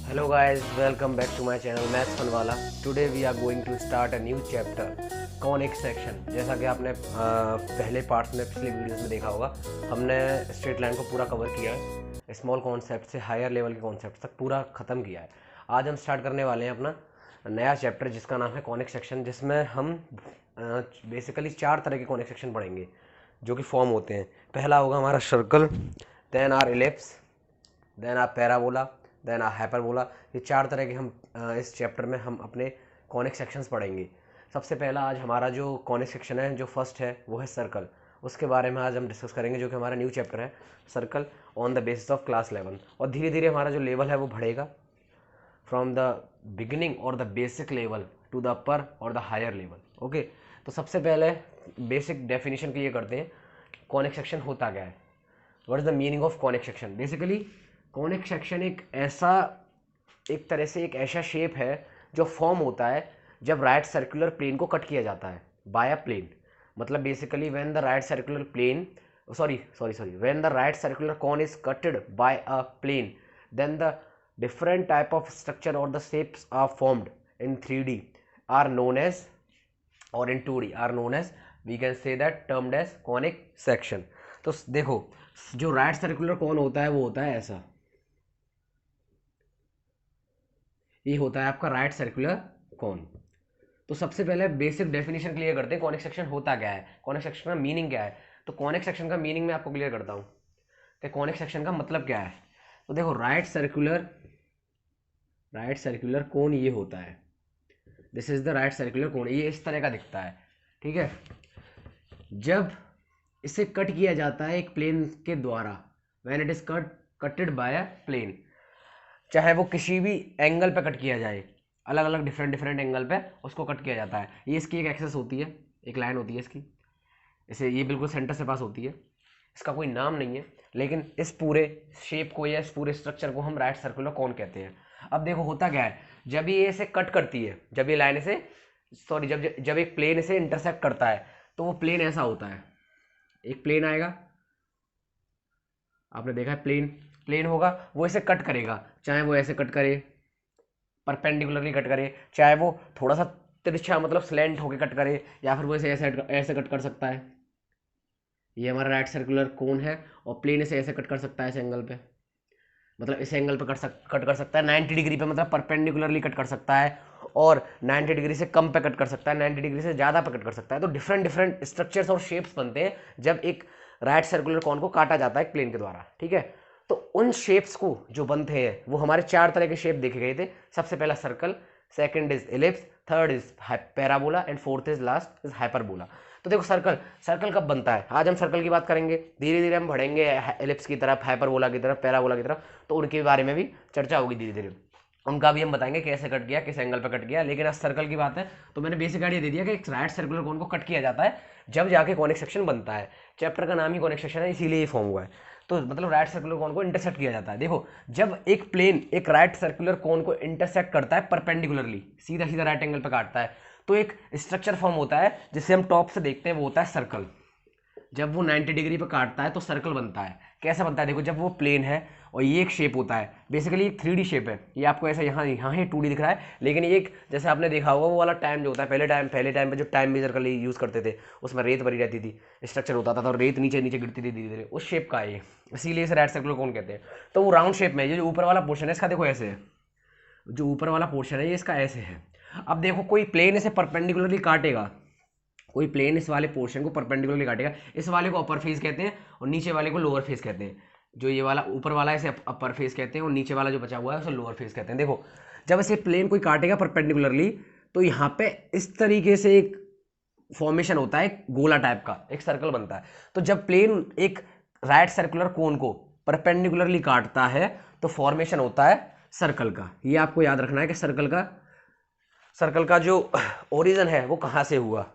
Hello guys, welcome back to my channel Maths Funwala. Today we are going to start a new chapter, conic section. जैसा कि आपने पहले parts में पिछले videos में देखा होगा, हमने स्ट्रेट लाइन को पूरा कवर किया है, स्मॉल कॉन्सेप्ट से हायर लेवल के कॉन्सेप्ट तक पूरा ख़त्म किया है। आज हम स्टार्ट करने वाले हैं अपना नया चैप्टर जिसका नाम है कॉनिक सेक्शन, जिसमें हम बेसिकली 4 तरह के कॉनिक सेक्शन पढ़ेंगे जो कि फॉर्म होते हैं। पहला होगा हमारा circle, then or ellipse, then or parabola, then or hyperbola. ये 4 तरह के हम इस चैप्टर में हम अपने कॉनिक सेक्शंस पढ़ेंगे। सबसे पहला आज हमारा जो कॉनिक सेक्शन है, जो फर्स्ट है, वो है सर्कल। उसके बारे में आज हम डिस्कस करेंगे, जो कि हमारा न्यू चैप्टर है circle on the basis of class 11। और धीरे धीरे हमारा जो लेवल है वो बढ़ेगा फ्रॉम द बिगिनिंग और the basic level to the upper और द हायर लेवल। ओके, तो सबसे पहले बेसिक डेफिनेशन क्लियर करते हैं, कॉनिक सेक्शन होता क्या है, what is the meaning of conic section. Basically conic section एक तरह से एक ऐसा शेप है जो फॉर्म होता है जब राइट सर्कुलर प्लेन को कट किया जाता है बाय अ प्लेन। मतलब basically when the right circular plane when the right circular cone is cutted by a plane, then the different type of structure or the shapes are formed in 3D are known as, or in 2D are known as, we can say that termed as conic section। तो देखो, जो right circular cone होता है वो होता है ऐसा, ये होता है आपका राइट सर्कुलर कॉन। तो सबसे पहले बेसिक डेफिनेशन क्लियर करते हैं, कॉनिक सेक्शन होता क्या है, कॉनिक सेक्शन का मीनिंग क्या है। तो कॉनिक सेक्शन का मीनिंग मैं आपको क्लियर करता हूँ कि कॉनिक सेक्शन का मतलब क्या है। तो देखो, राइट सर्कुलर कोन ये होता है, this is the right circular cone, ये इस तरह का दिखता है, ठीक है। जब इसे कट किया जाता है एक प्लेन के द्वारा, when it is cutted by a plane, चाहे वो किसी भी एंगल पे कट किया जाए, अलग अलग डिफरेंट एंगल पे उसको कट किया जाता है। ये इसकी एक एक्सेस होती है, एक लाइन होती है इसकी, इसे ये बिल्कुल सेंटर से पास होती है, इसका कोई नाम नहीं है, लेकिन इस पूरे शेप को या इस पूरे स्ट्रक्चर को हम राइट सर्कुलर कॉन कहते हैं। अब देखो होता क्या है, जब ये इसे कट करती है, जब ये लाइन इसे जब एक प्लेन इसे इंटरसेक्ट करता है, तो वो प्लेन ऐसा होता है, एक प्लेन आएगा, आपने देखा है प्लेन होगा, वो इसे कट करेगा, चाहे वो ऐसे कट करे, परपेंडिकुलरली कट करे, चाहे वो थोड़ा सा तिरछा मतलब स्लैंट होके कट करे, या फिर वो इसे ऐसे कट कर सकता है। ये हमारा राइट सर्कुलर कोन है और प्लेन इसे ऐसे कट कर सकता है इस एंगल पे, मतलब इस एंगल पे कट कर सकता है 90 डिग्री पे, मतलब परपेंडिकुलरली कट कर सकता है, और 90 डिग्री से कम पे कट कर सकता है, 90 डिग्री से ज़्यादा पे कट कर सकता है। तो डिफरेंट स्ट्रक्चर्स और शेप्स बनते हैं जब एक राइट सर्कुलर कॉन को काटा जाता है एक प्लेन के द्वारा, ठीक है। तो उन शेप्स को जो बनते हैं वो हमारे 4 तरह के शेप देखे गए थे। सबसे पहला circle, second is ellipse, third is parabola and fourth is last is hyperbola. तो देखो, सर्कल कब बनता है, आज हम सर्कल की बात करेंगे, धीरे धीरे हम बढ़ेंगे एलिप्स की तरफ, हाइपरबोला की तरफ, पैराबोला की तरफ, तो उनके बारे में भी चर्चा होगी धीरे धीरे, उनका भी हम बताएंगे कैसे कट गया, किस एंगल पर कट गया। लेकिन आज सर्कल की बात है तो मैंने बेसिक आइडिया दे दिया कि एक राइट सर्कुलर कोन को कट किया जाता है जब जाके कॉनिक सेक्शन बनता है। चैप्टर का नाम ही कॉनिक सेक्शन है, इसीलिए ये फॉर्म हुआ है। तो मतलब राइट सर्कुलर कोन को इंटरसेक्ट किया जाता है। देखो, जब एक प्लेन एक राइट सर्कुलर कोन को इंटरसेक्ट करता है परपेंडिकुलरली, सीधा सीधा राइट एंगल पर काटता है, तो एक स्ट्रक्चर फॉर्म होता है जिसे हम टॉप से देखते हैं, वो होता है सर्कल। जब वो 90 डिग्री पर काटता है तो सर्कल बनता है। कैसे बनता है, देखो, जब वो प्लेन है और ये एक शेप होता है, बेसिकली एक 3D शेप है, ये आपको ऐसा यहाँ ही 2D दिख रहा है, लेकिन ये एक, जैसे आपने देखा होगा वो वाला टाइम जो होता है, पहले टाइम पे जो टाइम मेजर के लिए यूज़ करते थे, उसमें रेत भरी रहती थी, स्ट्रक्चर होता था, तो रेत नीचे नीचे गिरती थी धीरे धीरे, उस शेप का है ये, इसीलिए इसे राइट सर्कुलर कोन कहते हैं। तो वो राउंड शेप में, ये जो ऊपर वाला पोर्शन है इसका देखो ऐसे है, जो ऊपर वाला पोर्शन है ये इसका ऐसे है। अब देखो, कोई प्लेन इसे परपेंडिकुलरली काटेगा, कोई प्लेन इस वाले पोर्शन को परपेंडिकुलरली काटेगा, इस वाले को अपर फेस कहते हैं और नीचे वाले को लोअर फेस कहते हैं। जो ये वाला ऊपर वाला है इसे अपर फेस कहते हैं और नीचे वाला जो बचा हुआ है उसे लोअर फेस कहते हैं। देखो, जब इसे प्लेन कोई काटेगा परपेंडिकुलरली, तो यहाँ पे इस तरीके से एक फॉर्मेशन होता है, गोला टाइप का एक सर्कल बनता है। तो जब प्लेन एक राइट सर्कुलर कोन को परपेंडिकुलरली काटता है तो फॉर्मेशन होता है सर्कल का। ये आपको याद रखना है कि सर्कल का जो ओरिजिन है वो कहाँ से हुआ।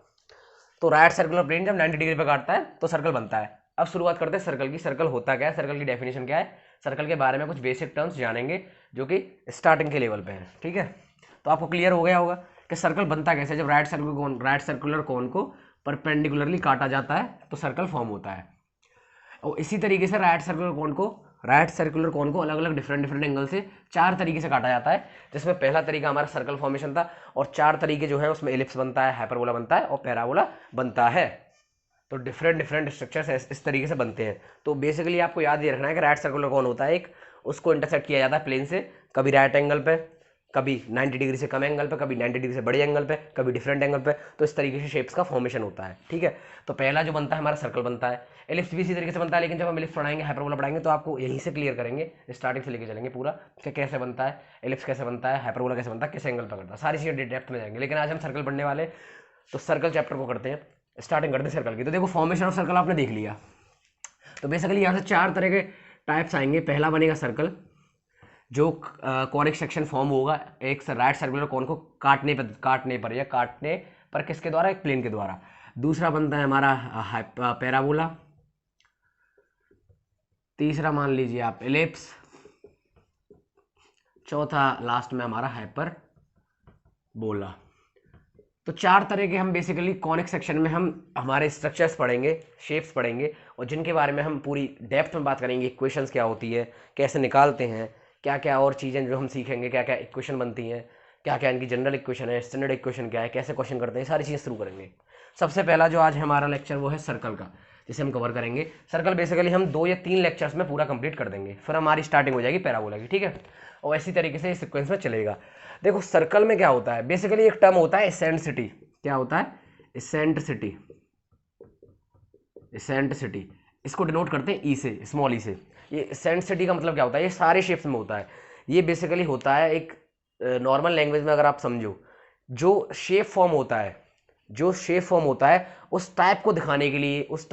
तो राइट सर्कुलर प्लेन जब 90 डिग्री पे काटता है तो सर्कल बनता है। अब शुरुआत करते हैं सर्कल की। सर्कल होता क्या है, सर्कल की डेफिनेशन क्या है, सर्कल के बारे में कुछ बेसिक टर्म्स जानेंगे जो कि स्टार्टिंग के लेवल पे है, ठीक है। तो आपको क्लियर हो गया होगा कि सर्कल बनता कैसे, जब राइट सर्कुलर कोन को परपेंडिकुलरली काटा जाता है तो सर्कल फॉर्म होता है। और इसी तरीके से राइट सर्कुलर कोन को राइट सर्कुलर कॉन को अलग अलग डिफरेंट एंगल से 4 तरीके से काटा जाता है, जिसमें पहला तरीका हमारा सर्कल फॉर्मेशन था, और 4 तरीके जो है उसमें एलिप्स बनता है, हाइपरबोला बनता है और पैराबोला बनता है। तो डिफरेंट स्ट्रक्चर्स इस तरीके से बनते हैं। तो बेसिकली आपको याद ये रखना है कि राइट सर्कुलर कॉन होता है एक, उसको इंटरसेक्ट किया जाता है प्लेन से, कभी राइट एंगल पे, कभी 90 डिग्री से कम एंगल पे, कभी 90 डिग्री से बड़े एंगल पे, कभी डिफरेंट एंगल पे। तो इस तरीके से शेप्स का फॉर्मेशन होता है, ठीक है। तो पहला जो बनता है हमारा सर्कल बनता है, एलिप्स भी इसी तरीके से बनता है, लेकिन जब हम एलिप्स पढ़ाएंगे, हाइपरबोला पढ़ाएंगे, तो आपको यहीं से क्लियर करेंगे, स्टार्टिंग से लेके चलेंगे पूरा कि कैसे बनता है, एलिप्स कैसे बनता है, हाइपरबोला कैसे बनता है, किस एंगल पर करता है, सारी चीज़ें डेप्थ में जाएंगे। लेकिन आज हम सर्कल पढ़ने वाले, तो सर्कल चैप्टर को करते हैं, स्टार्टिंग करते हैं सर्कल की। तो देखो फॉर्मेशन ऑफ सर्कल आपने देख लिया। तो बेसिकली यहाँ से 4 तरह के टाइप्स आएंगे। पहला बनेगा सर्कल, जो कॉनिक सेक्शन फॉर्म होगा एक राइट सर्कुलर कॉन को काटने पर किसके द्वारा, एक प्लेन के द्वारा। दूसरा बनता है हमारा पैराबोला। तीसरा मान लीजिए आप एलिप्स। चौथा लास्ट में हमारा हाइपरबोला। तो 4 तरह के हम बेसिकली कॉनिक सेक्शन में हम हमारे स्ट्रक्चर्स पढ़ेंगे, शेप्स पढ़ेंगे, और जिनके बारे में हम पूरी डेप्थ में बात करेंगे। इक्वेशंस क्या होती है, कैसे निकालते हैं, क्या क्या और चीज़ें जो हम सीखेंगे, क्या क्या इक्वेशन बनती हैं, क्या क्या इनकी जनरल इक्वेशन है, स्टैंडर्ड इक्वेशन क्या है, कैसे क्वेश्चन करते हैं, सारी चीज़ें शुरू करेंगे। सबसे पहला जो आज हमारा लेक्चर वो है सर्कल का, जिसे हम कवर करेंगे। सर्कल बेसिकली हम 2 या 3 लेक्चर्स में पूरा कंप्लीट कर देंगे, फिर हमारी स्टार्टिंग हो जाएगी पैराबोला की, ठीक है। और इसी तरीके से इस सीक्वेंस में चलेगा। देखो सर्कल में क्या होता है, बेसिकली एक टर्म होता है एसेंट्रिसिटी। क्या होता है, एसेंट्रिसिटी। एसेंट्रिसिटी इसको डिनोट करते हैं ई से, स्मॉल ई से। ये एसेंट्रिसिटी का मतलब क्या होता है, ये सारे शेप्स में होता है। ये बेसिकली होता है एक नॉर्मल लैंग्वेज में अगर आप समझो, जो शेप फॉर्म होता है, उस टाइप को दिखाने के लिए, उस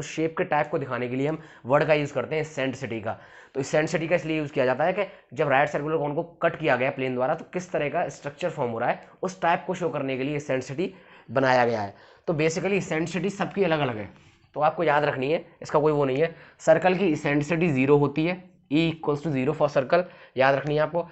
शेप के टाइप को दिखाने के लिए हम वर्ड का यूज़ करते हैं एसेंट्रिसिटी का। तो एसेंट्रिसिटी का इसलिए यूज़ किया जाता है कि जब राइट सर्कुलर कॉन को कट किया गया प्लेन द्वारा, तो किस तरह का स्ट्रक्चर फॉर्म हो रहा है, उस टाइप को शो करने के लिए एसेंट्रिसिटी बनाया गया है। तो बेसिकली एसेंट्रिसिटी सबकी अलग अलग है, तो आपको याद रखनी है, इसका कोई वो नहीं है। सर्कल की एसेंट्रिसिटी 0 होती है, E equals to 0 for circle, याद रखनी है आपको।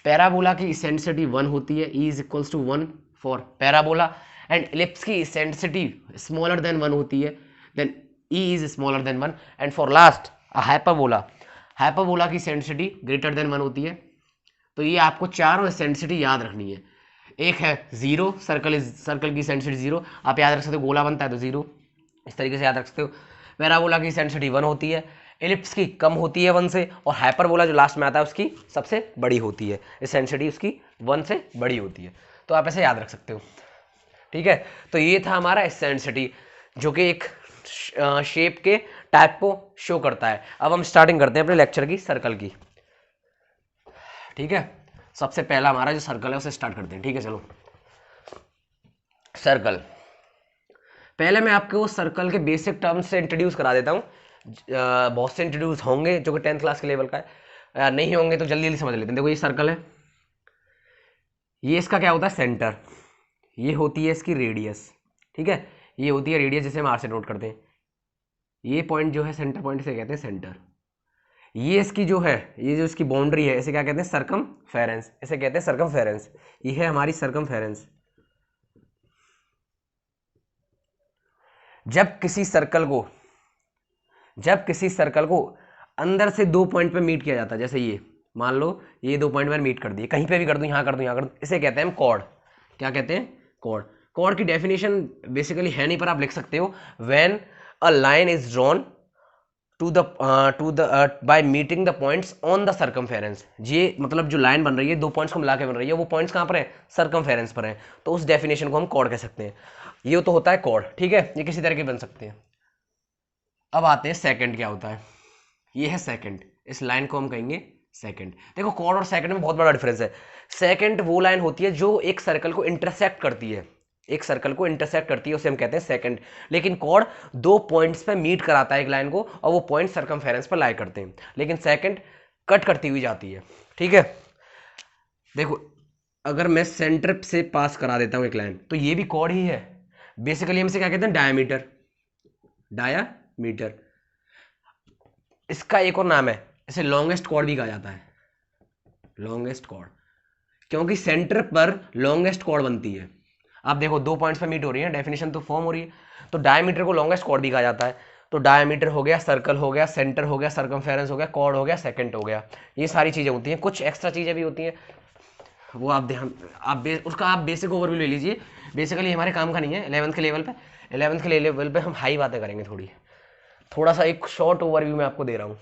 पैराबोला की एसेंट्रिसिटी 1 होती है, E is equals to 1 for parabola. And ellipse की एसेंट्रिसिटी स्मॉलर देन 1 होती है, then E is smaller than 1। And for last hyperbola की एसेंट्रिसिटी ग्रेटर देन 1 होती है। तो ये आपको चारों एसेंट्रिसिटी याद रखनी है। एक है 0, सर्कल की एसेंट्रिसिटी 0, आप याद रख सकते हो, गोला बनता है तो 0, इस तरीके से याद रख सकते हो। पैराबोला की एसेंट्रिसिटी 1 होती है, एलिप्स की कम होती है 1 से, और हाइपरबोला जो लास्ट में आता है उसकी सबसे बड़ी होती है, एसेंट्रिसिटी उसकी 1 से बड़ी होती है। तो आप ऐसे याद रख सकते हो, ठीक है। तो ये था हमारा एसेंट्रिसिटी, जो कि एक शेप के टाइप को शो करता है। अब हम स्टार्टिंग करते हैं अपने लेक्चर की सर्कल की, ठीक है। सबसे पहला हमारा जो सर्कल है उसे स्टार्ट करते हैं, ठीक है। चलो सर्कल, पहले मैं आपको सर्कल के बेसिक टर्म्स से इंट्रोड्यूस करा देता हूँ। बहुत से इंट्रोड्यूस होंगे जो कि 10th क्लास के लेवल का है, नहीं होंगे तो जल्दी जल्दी समझ लेते हैं। देखो ये सर्कल है, ये इसका क्या होता है, सेंटर। ये होती है इसकी रेडियस, ठीक है। ये होती है रेडियस, जिसे हम आर से नोट करते हैं। ये पॉइंट जो है सेंटर पॉइंट से कहते हैं सेंटर। ये इसकी जो है, ये जो इसकी बाउंड्री है, इसे क्या कहते हैं, सर्कमफेरेंस, इसे कहते हैं सर्कमफेरेंस। ये है हमारी सर्कमफेरेंस। जब किसी सर्कल को अंदर से 2 पॉइंट पे मीट किया जाता है, जैसे ये मान लो ये 2 पॉइंट मैंने मीट कर दिए, कहीं पे भी कर दूं, यहाँ कर दूं, यहाँ कर दूं, इसे कहते हैं हम कॉर्ड। क्या कहते हैं, कॉर्ड। कॉर्ड की डेफिनेशन बेसिकली है नहीं, पर आप लिख सकते हो, when a line is drawn by meeting the points on the circumference. ये मतलब जो लाइन बन रही है 2 पॉइंट्स को मिला के बन रही है, वो पॉइंट्स कहाँ पर है, सर्कमफेरेंस पर है। तो उस डेफिनेशन को हम कॉर्ड कह सकते हैं। ये तो होता है कॉर्ड, ठीक है। ये किसी तरह के बन सकते हैं। अब आते हैं सेकंड, क्या होता है, ये है सेकंड। इस लाइन को हम कहेंगे सेकंड। देखो कॉर्ड और सेकंड में बहुत बड़ा डिफरेंस है। सेकंड वो लाइन होती है जो एक सर्कल को इंटरसेक्ट करती है, उसे हम कहते हैं सेकंड। लेकिन कॉर्ड 2 पॉइंट्स पे मीट कराता है एक लाइन को, और वो पॉइंट सर्कमफेरेंस पर लाई करते हैं। लेकिन सेकंड कट करती हुई जाती है, ठीक है। देखो अगर मैं सेंटर से पास करा देता हूं एक लाइन, तो ये भी कॉर्ड ही है। बेसिकली हम इसे क्या कहते हैं, डायामीटर। इसका एक और नाम है, इसे लॉन्गेस्ट कॉर्ड भी कहा जाता है, लॉन्गेस्ट कॉर्ड, क्योंकि सेंटर पर लॉन्गेस्ट कॉर्ड बनती है। आप देखो 2 पॉइंट्स पे मीट हो रही है, डेफिनेशन तो फॉर्म हो रही है, तो डायमीटर को लॉन्गेस्ट कॉर्ड भी कहा जाता है। तो डायमीटर हो गया, सर्कल हो गया, सेंटर हो गया, सर्कमफेरेंस हो गया, कॉर्ड हो गया, सेकेंड हो गया, ये सारी चीज़ें होती हैं। कुछ एक्स्ट्रा चीज़ें भी होती हैं, वो आप ध्यान उसका आप बेसिक ओवरव्यू ले लीजिए। बेसिकली हमारे काम का नहीं है। 11th के लेवल पे, 11th के लेवल पे हम हाई बातें करेंगे थोड़ी। थोड़ा सा एक शॉर्ट ओवरव्यू मैं आपको दे रहा हूँ।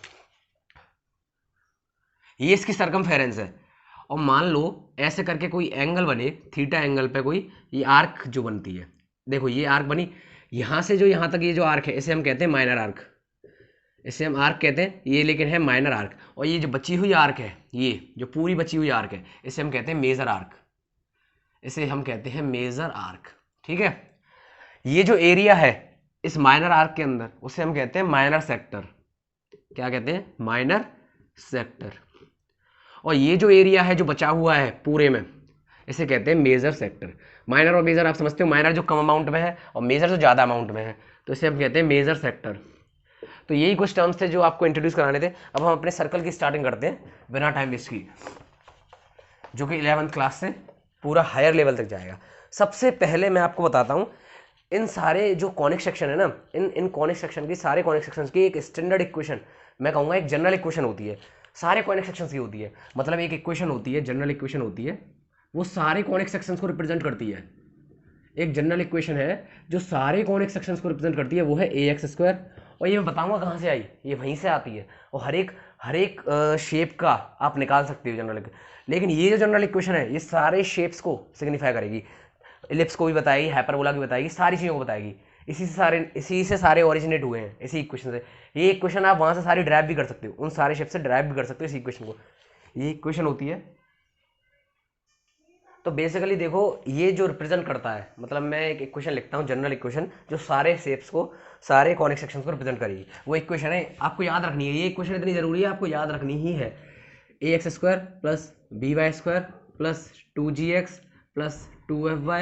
ये इसकी सर्कमफेरेंस है, और मान लो ऐसे करके कोई एंगल बने, थीटा एंगल पे कोई ये आर्क जो बनती है, देखो ये आर्क बनी, यहाँ से जो यहाँ तक ये जो आर्क है इसे हम कहते हैं माइनर आर्क, इसे हम आर्क कहते हैं, ये लेकिन है माइनर आर्क। और ये जो बची हुई आर्क है, ये जो पूरी बची हुई आर्क है, इसे हम कहते हैं मेजर आर्क, इसे हम कहते हैं मेजर आर्क। ठीक है, ये जो एरिया है इस माइनर आर्क के अंदर, उसे हम कहते हैं माइनर सेक्टर। क्या कहते हैं? Minor sector. और ये जो एरिया है जो बचा हुआ है पूरे में, इसे कहते हैं मेजर सेक्टर। माइनर और मेजर आप समझते हो, माइनर जो कम अमाउंट में है और मेजर जो ज़्यादा अमाउंट में है, तो इसे हम कहते हैं मेजर सेक्टर। तो यही कुछ टर्म्स थे जो आपको इंट्रोड्यूस कराने थे। अब हम अपने सर्कल की स्टार्टिंग करते हैं बिना टाइम वेस्ट की, जो कि 11th क्लास से पूरा हायर लेवल तक जाएगा। सबसे पहले मैं आपको बताता हूँ, इन सारे जो कॉनिक सेक्शन है ना, इन कॉनिक सेक्शन की, सारे कॉनिक सेक्शन की एक स्टैंडर्ड इक्वेशन, मैं कहूँगा एक जनरल इक्वेशन होती है, सारे कॉनिक सेक्शन की होती है। मतलब एक इक्वेशन होती है, जनरल इक्वेशन होती है, वो सारे कॉनिक सेक्शंस को रिप्रेजेंट करती है। एक जनरल इक्वेशन है जो सारे कॉनिक सेक्शंस को रिप्रेजेंट करती है, वो है ax²। और ये मैं बताऊंगा कहाँ से आई, ये वहीं से आती है। और हर एक शेप का आप निकाल सकते हो जनरल। लेकिन ये जो जनरल इक्वेशन है ये सारे शेप्स को सिग्निफाई करेगी, इलिप्स को भी बताएगी, हाइपरबोला की बताएगी, सारी चीज़ों को बताएगी। इसी से सारे ओरिजिनेट हुए हैं, इसी इक्वेशन से। ये इक्वेशन आप वहाँ से सारी ड्राइव भी कर सकते हो, उन सारे शेप से ड्राइव भी कर सकते हो इसी इक्वेशन को। ये इक्वेशन होती है। तो बेसिकली देखो, ये जो रिप्रेजेंट करता है, मतलब मैं एक इक्वेशन लिखता हूँ, जनरल इक्वेशन, जो सारे शेप्स को, सारे कॉनिक सेक्शंस को रिप्रेजेंट करेगी। वो इक्वेशन है, आपको याद रखनी है। ये इक्वेशन इतनी जरूरी है, आपको याद रखनी ही है। ax² plus by² plus 2gx plus 2fy।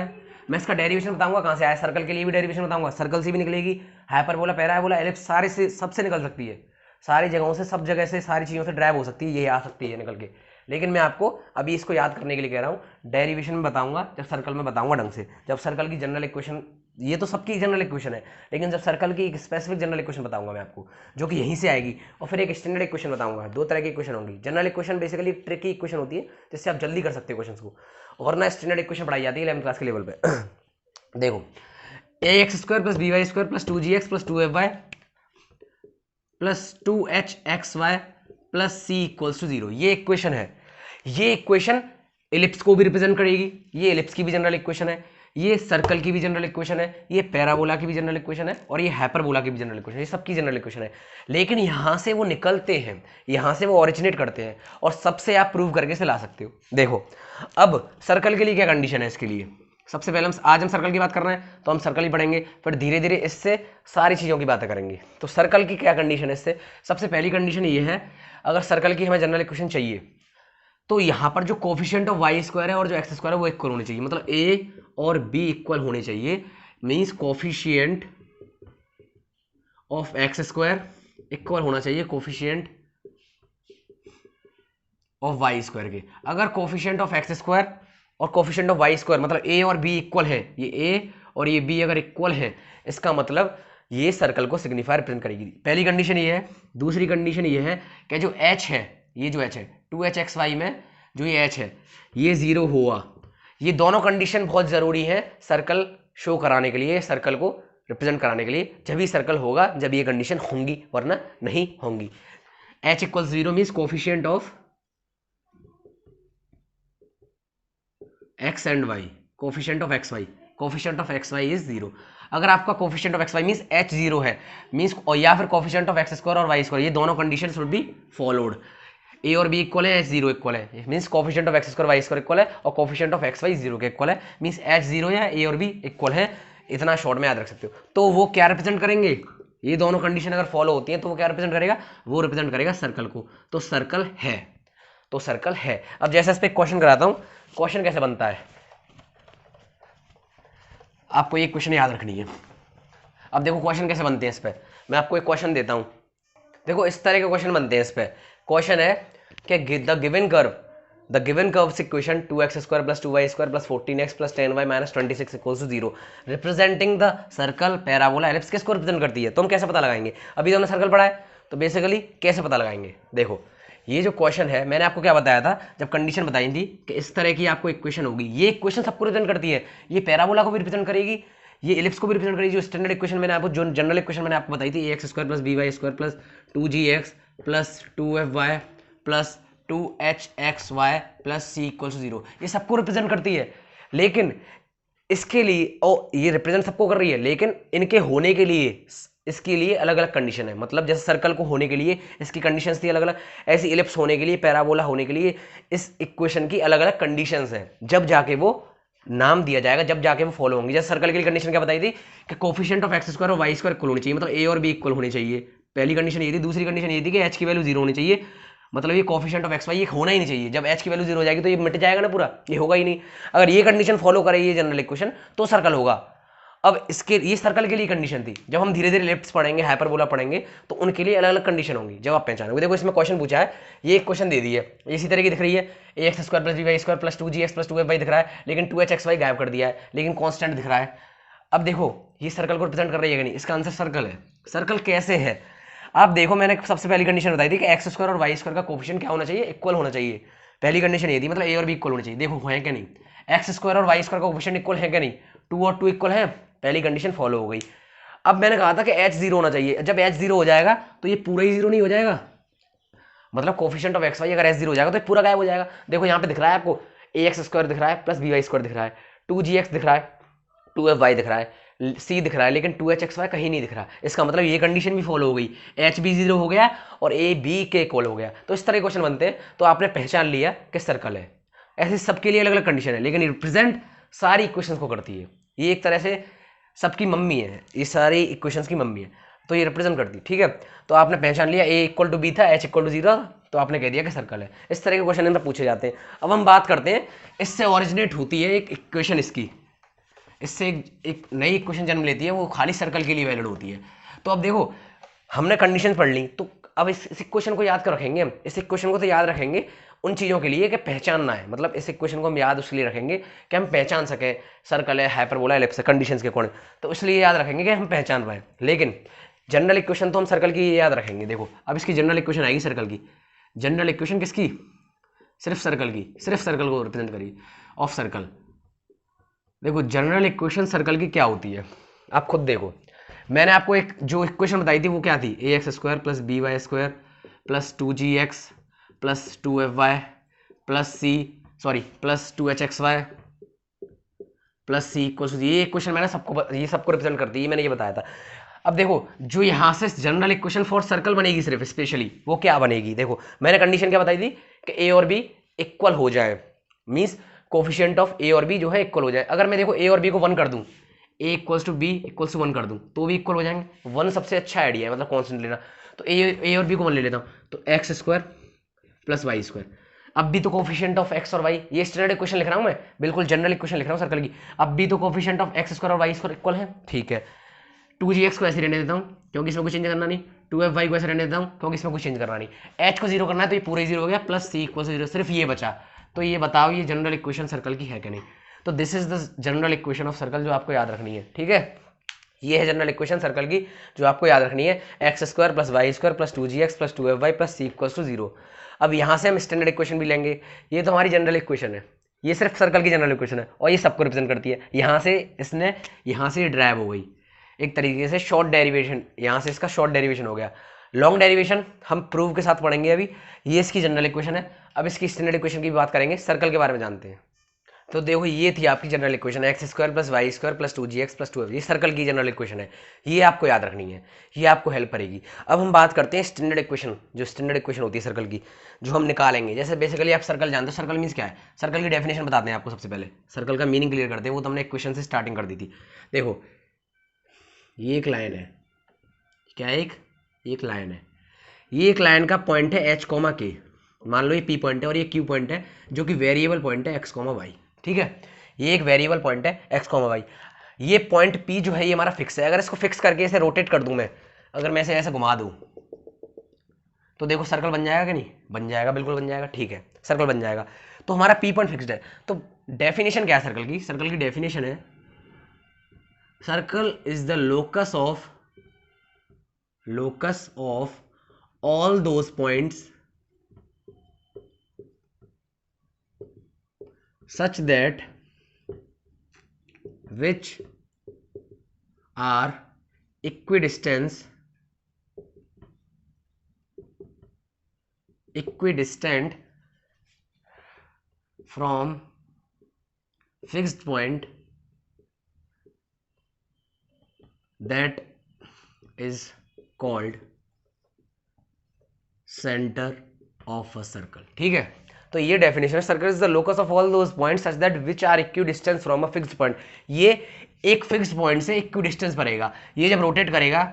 मैं इसका डेरिवेशन बताऊंगा कहाँ से आया, सर्कल के लिए भी डेरिवेशन बताऊंगा, सर्कल से भी निकलेगी, हाइपरबोला, पैराबोला, एलिप्स, सारे से सबसे निकल सकती है, सारी जगहों से, सब जगह से, सारी चीज़ों से ड्राइव हो सकती है, ये आ सकती है निकल के। लेकिन मैं आपको अभी इसको याद करने के लिए कह रहा हूँ, डेरिवेशन में बताऊंगा जब सर्कल में बताऊंगा ढंग से, जब सर्कल की जनरल इक्वेशन, ये तो सबकी जनरल इक्वेशन है, लेकिन जब सर्कल की एक स्पेसिफिक जनरल इक्वेशन बताऊंगा मैं आपको, जो कि यहीं से आएगी, और फिर एक स्टैंडर्ड इक्वेशन बताऊंगा। दो तरह की इक्वेशन होंगी। General equation basically tricky equation होती है, जिससे आप जल्दी कर सकते हो क्वेश्चन को, वरना स्टैंडर्ड इक्वेशन पढ़ाई जाती है 11th क्लास के लेवल पे। देखो, ax² plus by² plus 2gx plus 2fy plus 2hxy plus c equals to 0, ये इक्वेशन है। ये इक्वेशन इलिप्स को भी रिप्रेजेंट करेगी, ये इलिप्स की भी जनरल इक्वेशन है, ये सर्कल की भी जनरल इक्वेशन है, ये पैराबोला की भी जनरल इक्वेशन है, और ये हाइपरबोला की भी जनरल इक्वेशन है। ये सबकी जनरल इक्वेशन है। लेकिन यहाँ से वो निकलते हैं, यहाँ से वो ओरिजिनेट करते हैं, और सबसे आप प्रूव करके से ला सकते हो। देखो, अब सर्कल के लिए क्या कंडीशन है, इसके लिए सबसे पहले आज हम सर्कल की बात कर रहे हैं, तो हम सर्कल ही पढ़ेंगे, फिर धीरे धीरे इससे सारी चीज़ों की बातें करेंगे। तो सर्कल की क्या कंडीशन है इससे? सबसे पहली कंडीशन ये है, अगर सर्कल की हमें जनरल इक्वेशन चाहिए, तो यहाँ पर जो कोफिशिएंट ऑफ y² है और जो x² है वो इक्वल होने चाहिए, मतलब a और b इक्वल होने चाहिए। Means coefficient of x² equal होना चाहिए कोफिशिएंट ऑफ y² के। अगर कोफिशिएंट ऑफ x² और कोफिशिएंट ऑफ y² मतलब a और b इक्वल है, ये a और ये b अगर इक्वल है, इसका मतलब ये सर्कल को सिग्निफाई रिप्रेजेंट करेगी। पहली कंडीशन ये है। दूसरी कंडीशन ये है कि जो h है, ये जो h है 2hxy में जो ये h है ये 0 हुआ। ये दोनों कंडीशन बहुत ज़रूरी है सर्कल शो कराने के लिए, सर्कल को रिप्रेजेंट कराने के लिए। जब ही सर्कल होगा जब ये कंडीशन होंगी, वरना नहीं होंगी। h equal 0 means coefficient of x and y, coefficient of xy, coefficient of xy is 0। अगर आपका coefficient of xy means h 0 है, मीन्स, और या फिर कोफिशिएंट ऑफ x² और y², ये दोनों condition should be followed. a और b इक्वल है, h 0 इक्वल है, means coefficient of x² y² equal है, और कोफिशिएंट ऑफ xy 0 के इक्वल है, मीन्स h 0 या a और b इक्वल है। इतना शॉर्ट में याद रख सकते हो। तो वो क्या रिप्रेजेंट करेंगे, ये दोनों कंडीशन अगर फॉलो होती है तो वो क्या रिप्रेजेंट करेगा, वो रिप्रेजेंट करेगा सर्कल को। तो सर्कल है, तो सर्कल है। अब जैसे इस पर क्वेश्चन कराता हूँ, क्वेश्चन कैसे बनता है, आपको एक क्वेश्चन याद रखनी है। अब देखो क्वेश्चन कैसे बनते हैं इस पर, मैं आपको एक क्वेश्चन देता हूं। देखो इस तरह के क्वेश्चन बनते हैं इस पर। क्वेश्चन है कि the given curve the given curves equation 2x² + 2y² + 14x + 10y - 26 = 0 representing the circle parabola ellipse किसको रिप्रेजेंट करती है? तो हम कैसे पता लगाएंगे? अभी तो हमने सर्कल पढ़ा है, तो बेसिकली कैसे पता लगाएंगे? देखो ये जो क्वेश्चन है मैंने आपको क्या बताया था जब कंडीशन बताई थी कि इस तरह की आपको इक्वेशन होगी, ये इक्वेशन सबको रिप्रेजेंट करती है, ये पैराबोला को भी रिप्रेजेंट करेगी, ये एलिप्स को भी रिप्रेजेंट करेगी। जो स्टैंडर्ड इक्वेशन मैंने आपको, जो जनरल इक्वेशन मैंने आपको बताई थी, ax² + by² + 2gx + 2fy + 2hxy + c = 0, ये सबको रिप्रेजेंट करती है। लेकिन इसके लिए ये रिप्रेजेंट सबको कर रही है, लेकिन इनके होने के लिए इसके लिए अलग अलग कंडीशन है। मतलब जैसे सर्कल को होने के लिए इसकी कंडीशंस थी अलग अलग, ऐसी इलिप्स होने के लिए, पैराबोला होने के लिए इस इक्वेशन की अलग अलग कंडीशंस हैं। जब जाके वो नाम दिया जाएगा, जब जाके वो फॉलो होंगी। जैसे सर्कल के लिए कंडीशन क्या बताई थी कि कोफिशिएंट ऑफ x² और y² इक्वल होनी चाहिए, मतलब a और b इक्वल होने चाहिए। पहली कंडीशन ये थी। दूसरी कंडीशन ये थी कि h की वैल्यू 0 होनी चाहिए, मतलब ये कोफिशिएंट ऑफ x y ये होना ही नहीं चाहिए। जब h की वैल्यू 0 हो जाएगी तो ये मिट जाएगा ना पूरा, ये होगा ही नहीं। अगर ये कंडीशन फॉलो करे ये जनरल इक्वेशन तो सर्कल होगा। अब इसके ये सर्कल के लिए कंडीशन थी। जब हम धीरे धीरे एलिप्स पढ़ेंगे, हाइपरबोला पढ़ेंगे, तो उनके लिए अलग अलग कंडीशन होंगी, जब आप पहचानोगे। देखो इसमें क्वेश्चन पूछा है, ये एक क्वेश्चन दे दी है, इसी तरह की दिख रही है, ax² + by² + 2gx + 2fy दिख रहा है, लेकिन 2hxy गायब कर दिया है, लेकिन कांस्टेंट दिख रहा है। अब देखो ये सर्कल को रिप्रेजेंट कर रही है कि नहीं? इसका आंसर सर्कल है। सर्कल कैसे है? आप देखो, मैंने सबसे पहली कंडीशन बताई थी कि x² और y² का कोफिशिएंट क्या होना चाहिए? इक्वल होना चाहिए। पहली कंडीशन ये थी, मतलब a और b इक्वल होना चाहिए। देखो है क्या नहीं? x² और y² का कोफिशिएंट इक्वल है क्या नहीं? 2 और 2 इक्वल है, पहली कंडीशन फॉलो हो गई। अब मैंने कहा था कि h 0 होना चाहिए। जब h 0 हो जाएगा तो ये पूरा ही 0 नहीं हो जाएगा, मतलब कोफिशिएंट ऑफ x y अगर h 0 हो जाएगा तो ये पूरा गायब हो जाएगा। देखो यहाँ पे दिख रहा है आपको ax² दिख रहा है + by² दिख रहा है, 2gx दिख रहा है, 2fy दिख रहा है, c दिख रहा है, लेकिन 2hxy कहीं नहीं दिख रहा। इसका मतलब ये कंडीशन भी फॉलो हो गई, h भी 0 हो गया और a b के इक्वल हो गया। तो इस तरह के क्वेश्चन बनते हैं, तो आपने पहचान लिया कि सर्कल है। ऐसे सबके लिए अलग अलग कंडीशन है, लेकिन रिप्रेजेंट सारी इक्वेशंस को करती है। ये एक तरह से सबकी मम्मी है, ये सारी इक्वेशंस की मम्मी है, तो ये रिप्रेजेंट करती है। ठीक है, तो आपने पहचान लिया a = b था, h = 0, तो आपने कह दिया कि सर्कल है। इस तरह के क्वेश्चन में पूछे जाते हैं। अब हम बात करते हैं, इससे ऑरिजिनेट होती है एक इक्वेशन, इसकी इससे एक नई इक्वेशन जन्म लेती है, वो खाली सर्कल के लिए वैलिड होती है। तो अब देखो हमने कंडीशन पढ़ ली, तो अब इस इक्वेशन को याद कर रखेंगे हम। इस इक्वेशन को तो याद रखेंगे उन चीज़ों के लिए कि पहचानना है, मतलब इस इक्वेशन को हम याद उसके लिए रखेंगे कि हम पहचान सकें सर्कल है, हाइपरबोला, एलिप्स है, कंडीशंस के अकॉर्डिंग, तो इसलिए याद रखेंगे कि हम पहचान पाए। लेकिन जनरल इक्वेशन तो हम सर्कल की याद रखेंगे। देखो अब इसकी जनरल इक्वेशन आएगी सर्कल की। जनरल इक्वेशन किसकी? सिर्फ सर्कल की, सिर्फ सर्कल को रिप्रेजेंट करिए ऑफ सर्कल। देखो जनरल इक्वेशन सर्कल की क्या होती है, आप खुद देखो। मैंने आपको एक जो इक्वेशन बताई थी वो क्या थी? ax² + by² + 2gx + 2fy + 2hxy + c = ये इक्वेशन मैंने ये सबको रिप्रेजेंट करती है, मैंने ये बताया था। अब देखो जो यहाँ से जनरल इक्वेशन फॉर सर्कल बनेगी सिर्फ स्पेशली, वो क्या बनेगी? देखो मैंने कंडीशन क्या बताई थी कि a और b इक्वल हो जाए, मीन्स कोफिशिएंट ऑफ a और b जो है इक्वल हो जाए। अगर मैं देखो a और b को 1 कर दूं, a = b = 1 कर दूं, तो भी इक्वल हो जाएंगे। 1 सबसे अच्छा आइडिया है, मतलब कॉन्स्टेंट लेना। तो a और b को 1 ले लेता हूँ, तो x² + y²। अब भी तो कोफिशिएंट ऑफ x और y, ये स्टैंडर्ड इक्वेशन लिख रहा हूँ मैं, बिल्कुल जनरल इक्वेशन लिख रहा हूँ सर्कल की। अब भी तो कोफिशिएंट ऑफ x² और y² इक्वल है, ठीक है। 2gx को ऐसे रहने देता हूँ क्योंकि इसमें कुछ चेंज करना नहीं, 2fy को ऐसे रहने देता हूँ क्योंकि इसमें कुछ चेंज करना नहीं, h को 0 करना है तो ये पूरा ही 0 हो गया, + c = 0, सिर्फ ये बचा। तो ये बताओ ये जनरल इक्वेशन सर्कल की है कि नहीं? तो this is the general equation of circle जो आपको याद रखनी है। ठीक है, ये है जनरल इक्वेशन सर्कल की जो आपको याद रखनी है, x² + y² + 2gx + 2fy + c = 0। अब यहाँ से हम स्टैंडर्ड इक्वेशन भी लेंगे। ये तो हमारी जनरल इक्वेशन है, ये सिर्फ सर्कल की जनरल इक्वेशन है और ये सबको रिप्रेजेंट करती है। यहाँ से इसने यहाँ से ड्राइव हो गई एक तरीके से शॉर्ट डेरिवेशन, यहाँ से इसका शॉर्ट डेरिवेशन हो गया। लॉन्ग डेरिवेशन हम प्रूव के साथ पढ़ेंगे अभी। ये इसकी जनरल इक्वेशन है। अब इसकी स्टैंडर्ड इक्वेशन की भी बात करेंगे, सर्कल के बारे में जानते हैं। तो देखो ये थी आपकी general equation, x² + y² + 2gx + 2f, ये सर्कल की जनरल इक्वेशन है, ये आपको याद रखनी है, ये आपको हेल्प करेगी। अब हम बात करते हैं स्टैंडर्ड इक्वेशन, जो स्टैंडर्ड इक्वेशन होती है सर्कल की, जो हम निकालेंगे। जैसे बेसिकली आप सर्कल जानते हो, सर्कल मीन्स क्या है? सर्कल की डेफिनेशन बताते हैं आपको। सबसे पहले सर्कल का मीनिंग क्लियर करते हैं, वो तो हमने इक्वेशन से स्टार्टिंग कर दी थी। देखो ये एक लाइन है, क्या एक लाइन है, ये एक लाइन का पॉइंट है h, k, मान लो ये p पॉइंट है और ये q पॉइंट है, जो कि वेरिएबल पॉइंट है x, y। ठीक है, ये एक वेरिएबल पॉइंट है x, y। ये पॉइंट p जो है ये हमारा फिक्स है। अगर इसको फिक्स करके इसे रोटेट कर दूं मैं, अगर मैं इसे ऐसे घुमा दूं, तो देखो सर्कल बन जाएगा कि नहीं, बन जाएगा, बिल्कुल बन जाएगा, ठीक है, सर्कल बन जाएगा। तो हमारा पी पॉइंट फिक्स्ड है। तो डेफिनेशन क्या है सर्कल की? सर्कल की डेफिनेशन है circle is the locus of all those points such that which are equidistant from fixed point, that is called center of a circle। ठीक है, तो ये डेफिनेशन है, circle is the locus of all those points such that which are equidistance from a fixed point. ये एक fixed point से equidistance पर रहेगा। ये जब रोटेट करेगा,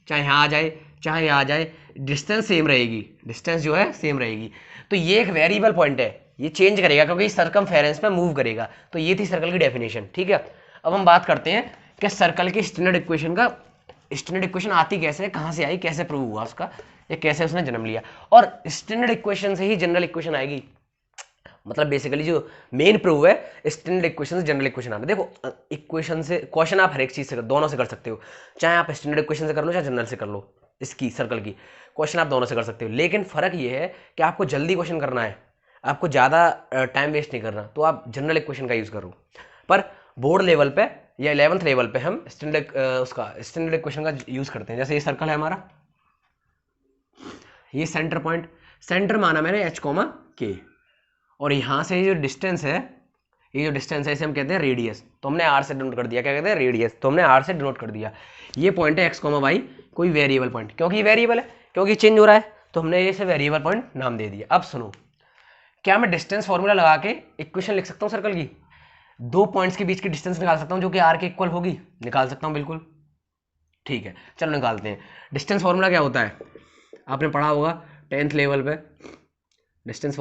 चाहे यहाँ आ जाए चाहे यहाँ आ जाए, डिस्टेंस सेम रहेगी, डिस्टेंस जो है सेम रहेगी। तो ये एक वेरिएबल पॉइंट है, ये चेंज करेगा क्योंकि सर्कमफेरेंस में मूव करेगा। तो ये थी सर्कल की डेफिनेशन। ठीक है, अब हम बात करते हैं कि सर्कल की स्टैंडर्ड इक्वेशन का, स्टैंडर्ड इक्वेशन आती कैसे, कहाँ से आई, कैसे प्रूव हुआ उसका, या कैसे उसने जन्म लिया। और स्टैंडर्ड इक्वेशन से ही जनरल इक्वेशन आएगी। मतलब बेसिकली जो मेन प्रूव है स्टैंडर्ड इक्वेशन से जनरल इक्वेशन आना। देखो इक्वेशन से क्वेश्चन आप हर एक चीज से दोनों से कर सकते हो, चाहे आप स्टैंडर्ड इक्वेशन से कर लो चाहे जनरल से कर लो। इसकी सर्कल की क्वेश्चन आप दोनों से कर सकते हो, लेकिन फर्क ये है कि आपको जल्दी क्वेश्चन करना है, आपको ज़्यादा टाइम वेस्ट नहीं करना, तो आप जनरल इक्वेशन का यूज़ करो। पर बोर्ड लेवल पे या 11th लेवल पे हम स्टैंडर्ड इक्वेशन का यूज़ करते हैं। जैसे ये सर्कल है हमारा, ये सेंटर पॉइंट, सेंटर माना मैंने h, k, और यहाँ से ये जो डिस्टेंस है, ये जो डिस्टेंस है इसे हम कहते हैं रेडियस। तो हमने r से डिनोट कर दिया, क्या कहते हैं, रेडियस। तो हमने r से डिनोट कर दिया। ये पॉइंट है x, y, कोई वेरिएबल पॉइंट, क्योंकि ये वेरिएबल है, क्योंकि चेंज हो रहा है, तो हमने इसे वेरिएबल पॉइंट नाम दे दिया। अब सुनो, क्या मैं डिस्टेंस फॉर्मूला लगा के इक्वेशन लिख सकता हूँ सर्कल की? दो पॉइंट्स के बीच की डिस्टेंस निकाल सकता हूँ जो कि r के इक्वल होगी, निकाल सकता हूँ बिल्कुल। ठीक है, चलो निकालते हैं। डिस्टेंस फॉर्मूला क्या होता है, आपने पढ़ा होगा 10th लेवल पे। डिस्टेंस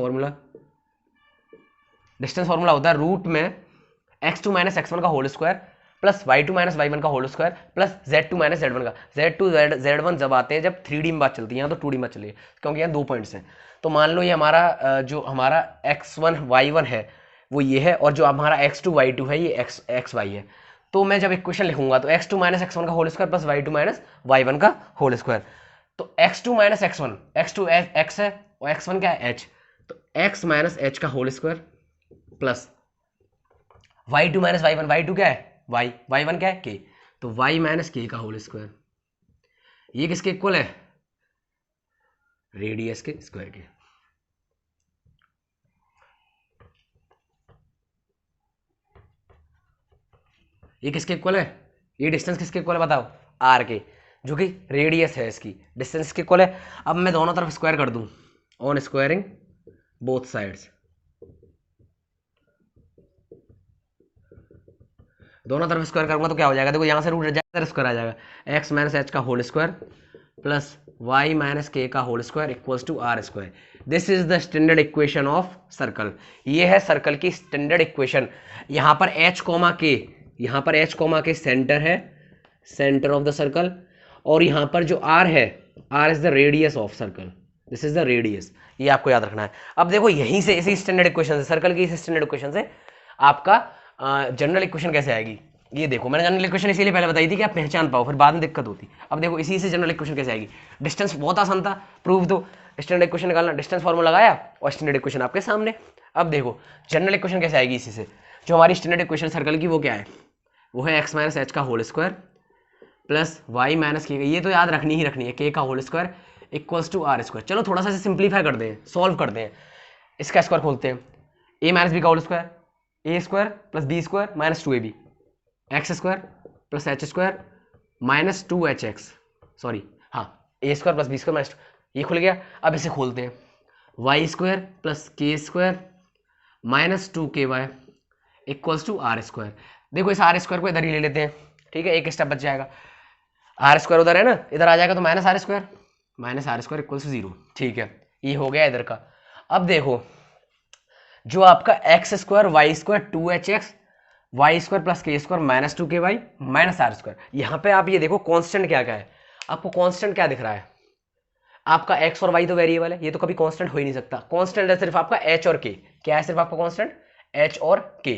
फॉर्मूला होता है रूट में x2 माइनस x1 का whole square plus y2 minus y1 का whole square plus z2 minus z1 का। z2 z1 जब आते हैं जब 3D में बात चलती है, यहाँ तो 2D में चलिए क्योंकि यहाँ दो पॉइंट्स हैं। तो मान लो ये हमारा जो हमारा x1 y1 है वो ये है, और जो हमारा x2 y2 है ये xy है। तो मैं जब इक्वेशन लिखूंगा तो x2 माइनस x1 का whole square plus y2 minus y1 का होल स्क्वायर। तो x2 minus x1, x2 x है और x1 क्या है, h, तो x माइनस h का whole square plus y2 minus y1, y2 क्या है y, y1 क्या है k, तो y माइनस k का होल स्क्वायर। ये किसके इक्वल है, रेडियस के स्क्वायर के। ये किसके इक्वल है, ये डिस्टेंस किसके इक्वल है बताओ, r के, जो कि रेडियस है इसकी, डिस्टेंस किसके इक्वल है। अब मैं दोनों तरफ स्क्वायर कर दूं, ऑन स्क्वायरिंग बोथ साइड्स, दोनों तरफ स्क्वायर करूंगा तो क्या हो जाएगा, देखो यहाँ से रूट जाएगा स्क्वायर आ जाएगा, x माइनस h का whole square plus y minus k का whole square equals to r square. This is the standard equation of circle. ये है सर्कल की स्टैंडर्ड इक्वेशन। यहाँ पर h, k, यहाँ पर h, k सेंटर है, सेंटर ऑफ द सर्कल, और यहाँ पर जो r है, r is the radius of circle, this is the radius. ये आपको याद रखना है। अब देखो यहीं से इसी स्टैंडर्ड इक्वेशन से, सर्कल की इस स्टैंडर्ड इक्वेशन से आपका जनरल इक्वेशन कैसे आएगी। ये देखो मैंने जनरल इक्वेशन इसीलिए पहले बताई थी कि आप पहचान पाओ, फिर बाद में दिक्कत होती। अब देखो इसी से जनरल इक्वेशन कैसे आएगी। डिस्टेंस बहुत आसान था, प्रूफ दो, स्टैंडर्ड इक्वेशन निकालना, डिस्टेंस फॉर्मूला लगाया और स्टैंडर्ड इक्वेशन आपके सामने। अब देखो जनरल इक्वेशन कैसे आएगी इसी से। जो हमारी स्टैंडर्ड इक्वेशन सर्कल की वो क्या है, वो है x माइनस h का whole square plus y minus k, ये तो याद रखनी ही रखनी है, k का whole square equals to r square. चलो थोड़ा सा सिंप्लीफाई कर दें, सॉल्व करते हैं। इसका स्क्वायर खोलते हैं, a माइनस b का whole square, a square plus b square minus 2ab, x square plus h square minus 2hx, sorry हाँ, a square plus b square minus 2, ये खुल गया। अब इसे खोलते हैं, y square plus k square minus 2ky equals to r square. देखो इस आर स्क्वायर को इधर ही ले लेते हैं, ठीक है, एक स्टेप बच जाएगा। आर स्क्वायर उधर है ना, इधर आ जाएगा तो minus r square equals to 0, ठीक है, ये हो गया इधर का। अब देखो जो आपका x square y square 2hx y square plus k square minus 2ky minus r square, यहाँ पे आप ये देखो कांस्टेंट क्या क्या है, आपको कांस्टेंट क्या दिख रहा है, आपका एक्स और वाई तो वेरिएबल है, ये तो कभी कांस्टेंट हो ही नहीं सकता। कांस्टेंट है सिर्फ आपका एच और के। क्या है सिर्फ आपका कांस्टेंट? एच और के।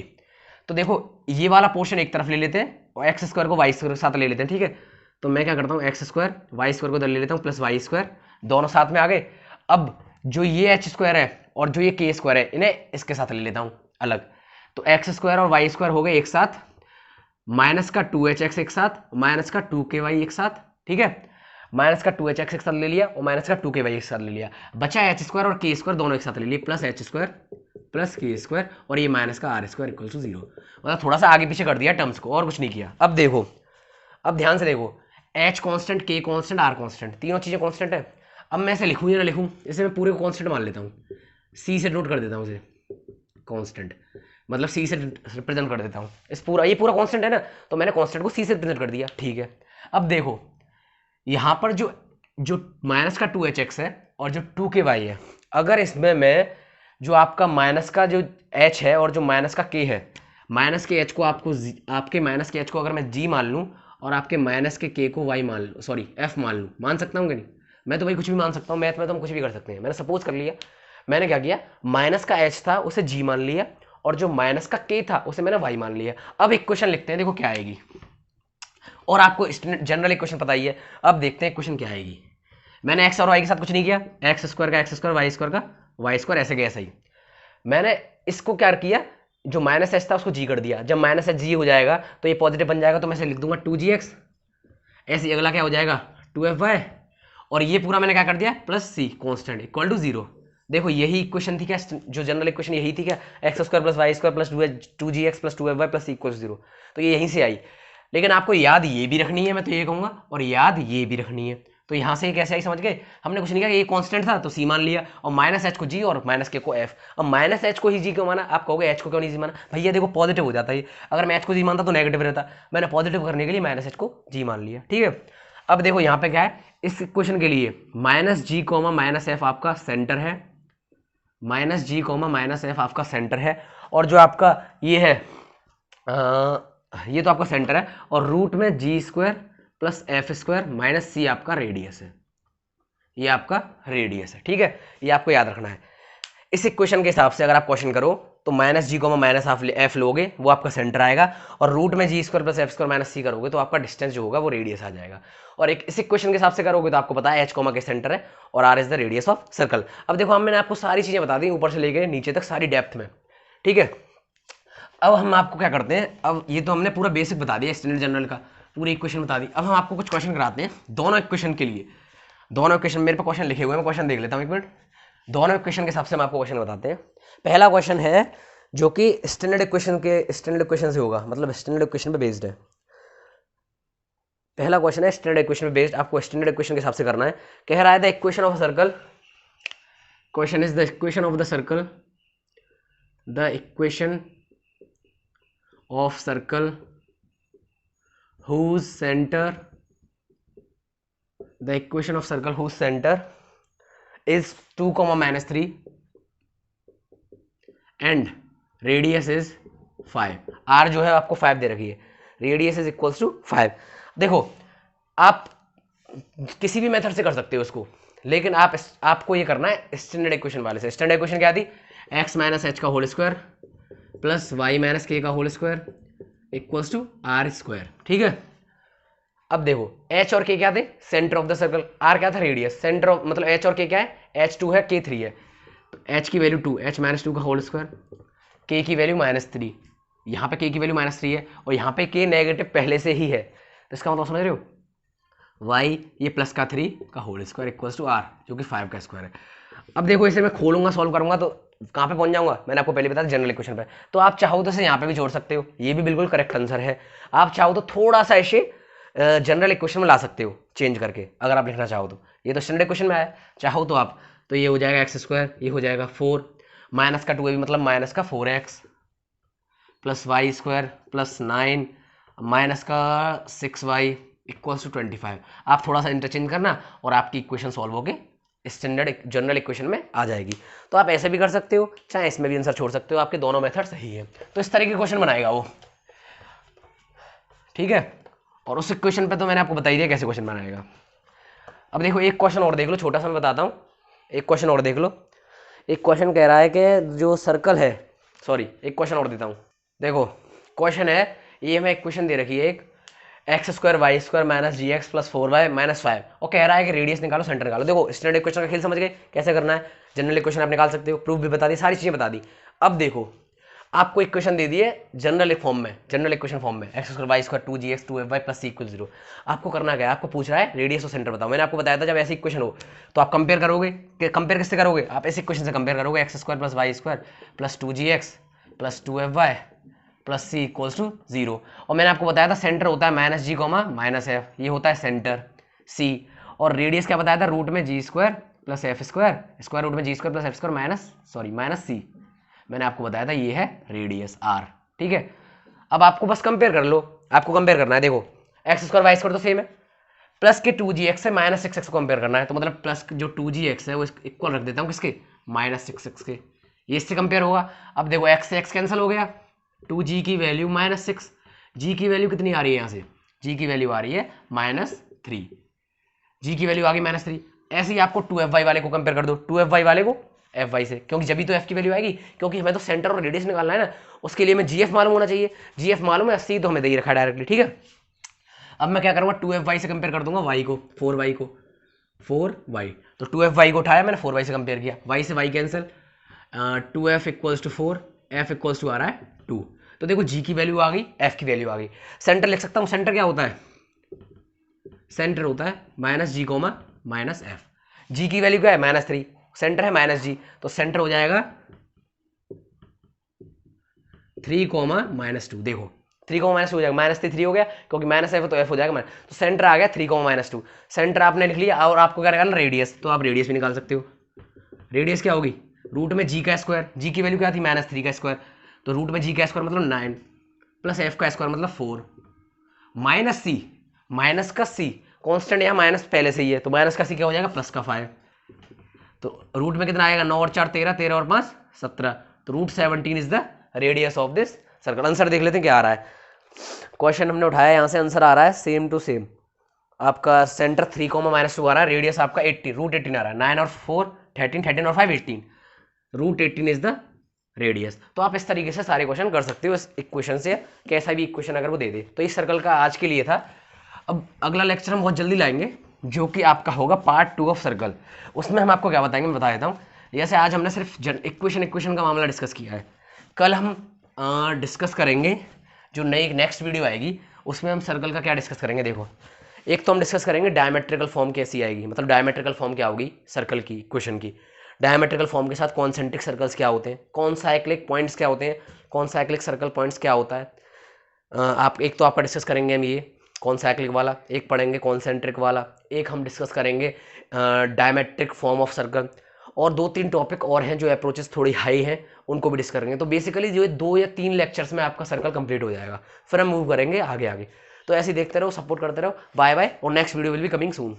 तो देखो ये वाला पोर्शन एक तरफ ले लेते हैं और एक्स स्क्वायर को वाई स्क्वायर के साथ ले लेते हैं, ठीक है। तो मैं क्या करता हूँ, एक्स स्क्वायर वाई स्क्वायर को इधर ले लेता हूँ प्लस वाई स्क्वायर, दोनों साथ में आ गए। अब जो ये एच स्क्वायर है और जो ये के स्क्वायर है, इन्हें इसके साथ ले लेता हूँ अलग। तो एक्स स्क्वायर और वाई स्क्वायर हो गए एक साथ, माइनस का 2hx एक साथ, माइनस का 2ky एक साथ, ठीक है। माइनस का 2hx एक साथ ले लिया और माइनस का 2ky एक साथ ले लिया, बचा एच स्क्वायर और के स्क्वायर दोनों एक साथ ले लिए, plus h square plus k square और ये माइनस का आर स्क्वायर इक्वल टू 0। मतलब थोड़ा सा आगे पीछे कर दिया टर्म्स को और कुछ नहीं किया। अब देखो, अब ध्यान से देखो, एच कांस्टेंट, के कांस्टेंट, आर कांस्टेंट, तीनों चीजें कांस्टेंट है। अब मैं इसे लिखूं या ना लिखूं, इसे मैं पूरे को कांस्टेंट मान लेता हूं, सी से नोट कर देता हूं इसे कांस्टेंट, मतलब सी से रिप्रेजेंट कर देता हूं। इस पूरा, ये पूरा कांस्टेंट है ना, तो मैंने कांस्टेंट को सी से रिप्रेजेंट कर दिया, ठीक है। अब देखो यहां पर जो जो माइनस का 2hx है और जो 2ky है, अगर इसमें मैं जो आपका माइनस का जो h है और जो माइनस का k है, माइनस के h को आपके माइनस के h को अगर मैं g मान लूं और आपके माइनस के k को y मान लूं, सॉरी f मान लूं, मान सकता हूँ कि नहीं? मैं तो भाई कुछ भी मान सकता हूँ, मैथ में तो हम कुछ भी कर सकते हैं। मैंने सपोज कर लिया, मैंने क्या किया, माइनस का h था उसे g मान लिया और जो माइनस का k था उसे मैंने y मान लिया। अब इक्वेशन लिखते हैं, देखो क्या आएगी। और आपको जनरल इक्वेशन पता ही है, अब देखते हैं इक्वेशन क्या आएगी। मैंने एक्स और वाई के साथ कुछ नहीं किया, एक्स स्क्वायर का एक्स स्क्वायर, वाई स्क्वायर का वाई स्क्वायर, ऐसे गया सही। मैंने इसको क्या किया, जो माइनस एच था उसको जी कर दिया। जब माइनस एच जी हो जाएगा तो ये पॉजिटिव बन जाएगा, तो मैं इसे लिख दूंगा 2gx। ऐसे अगला क्या हो जाएगा 2fy, और ये पूरा मैंने क्या कर दिया plus c constant equal to 0। देखो यही इक्वेशन थी क्या, जो जनरल इक्वेशन यही थी क्या, x square plus y square plus 2gx plus 2fy plus c equal to 0। तो ये यहीं से आई। लेकिन आपको याद ये भी रखनी है, मैं तो ये कहूंगा, और याद ये भी रखनी है। तो यहाँ से कैसे आई समझ गए, हमने कुछ नहीं किया, ये कांस्टेंट था तो सी मान लिया, और माइनस एच को जी और माइनस के को एफ। अब माइनस एच को ही जी क्यों माना, आप कहोगे एच को क्यों नहीं जी माना, भैया देखो पॉजिटिव हो जाता है, अगर मैं एच को जी मानता तो नेगेटिव रहता, मैंने पॉजिटिव करने के लिए माइनस एच को जी मान लिया, ठीक है। अब देखो यहाँ पे क्या है, इस इक्वेशन के लिए minus g comma minus F आपका सेंटर है, minus g comma minus F आपका सेंटर है, और जो आपका ये है ये तो आपका सेंटर है, और रूट में g square plus f square minus c आपका रेडियस है, ये आपका रेडियस है, ठीक है। ये आपको याद रखना है। इस इक्वेशन के हिसाब से अगर आप क्वेश्चन करो तो माइनस जी को माइनस एफ लोगे, वो आपका सेंटर आएगा, और रूट में g square plus f square minus c करोगे तो आपका डिस्टेंस जो होगा वो रेडियस आ जाएगा। और एक इस इक्वेशन के हिसाब से करोगे तो आपको पता है एच कोमा के सेंटर है और r is the radius of circle. अब देखो मैंने आपको सारी चीजें बता दी ऊपर से लेके नीचे तक सारी डेप्थ में, ठीक है। अब हम आपको क्या करते हैं, अब ये तो हमने पूरा बेसिक बता दिया स्टैंडर्ड जनरल का, पूरी इक्वेशन बता दी। अब हम आपको कुछ क्वेश्चन कराते हैं दोनों इक्वेशन के लिए। दोनों इक्वेशन मेरे पे क्वेश्चन लिखे हुए हैं, मैं क्वेश्चन देख लेता हूँ एक मिनट। दोनों इक्वेशन के हिसाब से हम आपको क्वेश्चन बताते हैं। पहला क्वेश्चन है जो कि स्टैंडर्ड इक्वेशन से होगा, मतलब स्टैंडर्ड इक्वेशन पे बेस्ड है। पहला क्वेश्चन है स्टैंडर्ड इक्वेशन पे बेस्ड, आपको स्टैंडर्ड इक्वेशन के हिसाब से करना है। कह रहा है the equation of circle, question is the equation of the circle, the equation of circle whose center, the equation of circle whose center is 2 minus 3 and radius is 5। r जो है आपको 5 दे रखी है, रेडियस इज इक्वल्स टू 5। देखो आप किसी भी method से कर सकते हो इसको, लेकिन आपको ये करना है स्टैंडर्ड इक्वेशन वाले से। स्टैंडर्ड इक्वेशन क्या थी, x माइनस एच का whole square plus y minus k का whole square equals to r square, ठीक है। अब देखो h और k क्या थे, centre of the circle, r क्या था रेडियस, सेंटर ऑफ मतलब h और k क्या है, h2 है k3 है, तो h की वैल्यू 2, h माइनस 2 का होल स्क्वायर, k की वैल्यू -3, यहाँ पे k की वैल्यू -3 है और यहाँ पे k नेगेटिव पहले से ही है, तो इसका मतलब समझ रहे हो, y ये प्लस का 3 का whole square equals to r जो कि 5 का स्क्वायर है। अब देखो इसे मैं खोलूंगा सॉल्व करूंगा तो कहाँ पे पहुंच जाऊंगा, मैंने आपको पहले बताया जनरल इक्वेशन पे। तो आप चाहो तो इसे यहाँ पे भी जोड़ सकते हो, ये भी बिल्कुल करेक्ट आंसर है। आप चाहो तो थोड़ा सा ऐसे जनरल इक्वेशन में ला सकते हो चेंज करके, अगर आप लिखना चाहो तो। ये तो स्टैंडर्ड इक्वेशन में आया, चाहो तो आप, तो ये हो जाएगा एक्स स्क्वायर, ये हो जाएगा 4 माइनस का 2 मतलब माइनस का 4x plus y square plus 9 minus का 6y इक्वल्स टू 25। आप थोड़ा सा इंटरचेंज करना और आपकी इक्वेशन सॉल्व होके स्टैंडर्ड जनरल इक्वेशन में आ जाएगी। तो आप ऐसे भी कर सकते हो, चाहे इसमें भी आंसर छोड़ सकते हो, आपके दोनों मेथड सही है। तो इस तरह के क्वेश्चन बनाएगा वो, ठीक है। और उस इक्वेशन पे तो मैंने आपको बता ही दिया कैसे क्वेश्चन बनाएगा। अब देखो एक क्वेश्चन और देख लो, छोटा सा मैं बताता हूँ, एक क्वेश्चन और देख लो। एक क्वेश्चन कह रहा है कि जो सर्कल है, सॉरी एक क्वेश्चन और देता हूँ। देखो क्वेश्चन है, ये हमें इक्वेशन दे रखी है एक, x square y square minus g x plus 4y minus 5, और कह रहा है कि रेडियस निकालो सेंटर निकालो। देखो स्टैंडर्ड इक्वेशन का खेल समझ गए कैसे करना है, जनरल इक्वेशन आप निकाल सकते हो, प्रूफ भी बता दी, सारी चीजें बता दी। अब देखो आपको इक्वेशन दे दी है जनरल फॉर्म में, जनरल इक्वेशन फॉर्म में, x square y square 2gx 2fy plus c equal 0। आपको करना क्या है, आपको पूछ रहा है रेडियस और सेंटर बताओ। मैंने आपको बताया था जब ऐसी इक्वेशन हो तो आप कंपेयर करोगे, कंपेयर किससे करोगे, आप ऐसे इक्वेशन से कंपेयर करोगे, x square plus y square plus 2gx plus 2fy plus c equals to 0। और मैंने आपको बताया था सेंटर होता है minus g comma minus f, ये होता है सेंटर c, और रेडियस क्या बताया था, रूट में g square plus f square, square root में g square plus f square minus c, मैंने आपको बताया था ये है रेडियस आर। ठीक है, अब आपको बस कंपेयर कर लो, आपको कंपेयर करना है। देखो एक्स स्क्वायर वाई स्क्वायर तो सेम है, प्लस के 2gx से माइनस 6x को कंपेयर करना है, तो मतलब प्लस जो 2gx है वो इक्वल रख देता हूँ किसके, माइनस 6x के, ये इससे कंपेयर होगा। अब देखो x से x कैंसिल हो गया, 2g की वैल्यू माइनस 6, g की वैल्यू कितनी आ रही है यहाँ से, g की वैल्यू आ रही है -3, g की वैल्यू आ गई -3। ऐसे ही आपको 2fy वाले को कंपेयर कर दो, 2fy वाले को fy से, क्योंकि जब भी तो f की वैल्यू आएगी, क्योंकि हमें तो सेंटर और रेडियस निकालना है ना, उसके लिए हमें gf मालूम होना चाहिए, gf मालूम है, c तो हमें दे ही रखा है डायरेक्टली। ठीक है, अब मैं क्या करूँगा, 2fy से कंपेयर कर दूंगा y को, 4y को, 4y, तो 2fy को उठाया मैंने, 4y से कंपेयर किया, y से y cancel, 2f equals to 4, f equals to आ रहा है 2। तो देखो g की वैल्यू आ गई, f की वैल्यू आ गई। सेंटर लिख सकता हूँ, सेंटर क्या होता है, सेंटर होता है minus g comma minus F, जी की वैल्यू क्या है -3, सेंटर है माइनस जी, तो सेंटर हो जाएगा 3 कोमा -2। देखो 3 कोमा -2 हो जाएगा, -3 हो गया, क्योंकि माइनस एफ तो एफ हो जाएगा माइनस, तो सेंटर आ गया 3 कोमा -2। सेंटर आपने लिख लिया, और आपको क्या निकालना, रेडियस, तो आप रेडियस भी निकाल सकते हो। रेडियस क्या होगी, रूट में जी का स्क्वायर, जी की वैल्यू क्या थी -3 का स्क्वायर, तो रूट में जी का स्क्वायर मतलब 9 प्लस एफ का स्क्वायर मतलब 4 माइनस सी, माइनस का सी कॉन्स्टेंट, यहाँ माइनस पहले से ही है, तो माइनस का सी क्या हो जाएगा, प्लस का 5, तो रूट में कितना आएगा, 9 और 4 13, 13 और 5 17, तो root 17 is the radius of this circle. Answer देख लेते हैं क्या आ रहा है, क्वेश्चन हमने उठाया यहाँ से, आंसर आ रहा है सेम टू सेम, आपका सेंटर 3 कोमा -2 आ रहा है, रेडियस आपका 80 रूट 18 आ रहा है, 9 और 4 13, 13 और 5 18, रूट 18 इज द रेडियस। तो आप इस तरीके से सारे क्वेश्चन कर सकते हो इस इक्वेशन से, कैसा भी इक्वेशन अगर वो दे दे। तो इस सर्कल का आज के लिए था। अब अगला लेक्चर हम बहुत जल्दी लाएंगे, जो कि आपका होगा पार्ट 2 ऑफ सर्कल। उसमें हम आपको क्या बताएंगे मैं बता देता हूँ। जैसे आज हमने सिर्फ इक्वेशन का मामला डिस्कस किया है, कल हम डिस्कस करेंगे जो नई नेक्स्ट वीडियो आएगी, उसमें हम सर्कल का क्या डिस्कस करेंगे। देखो एक तो हम डिस्कस करेंगे डायमेट्रिकल फॉर्म कैसी आएगी, मतलब डायमेट्रिकल फॉर्म क्या होगी सर्कल की, इक्वेशन की। डायमेट्रिकल फॉर्म के साथ कॉन्सेंट्रिक सर्कल्स क्या होते हैं, कौन साइक्लिक पॉइंट्स क्या होते हैं, कौन साइक्लिक सर्कल पॉइंट्स क्या होता है। आप एक तो आपका डिस्कस करेंगे हम ये कौन साइक्लिक वाला, एक पढ़ेंगे कॉन्सेंट्रिक वाला, एक हम डिस्कस करेंगे डायमेट्रिक फॉर्म ऑफ सर्कल, और 2-3 टॉपिक और हैं जो अप्रोचेस थोड़ी हाई हैं, उनको भी डिस्कस करेंगे। तो बेसिकली जो 2 या 3 लेक्चर्स में आपका सर्कल कंप्लीट हो जाएगा, फिर हम मूव करेंगे आगे आगे। तो ऐसे ही देखते रहो, सपोर्ट करते रहो, बाय बाय, और next video will be coming soon.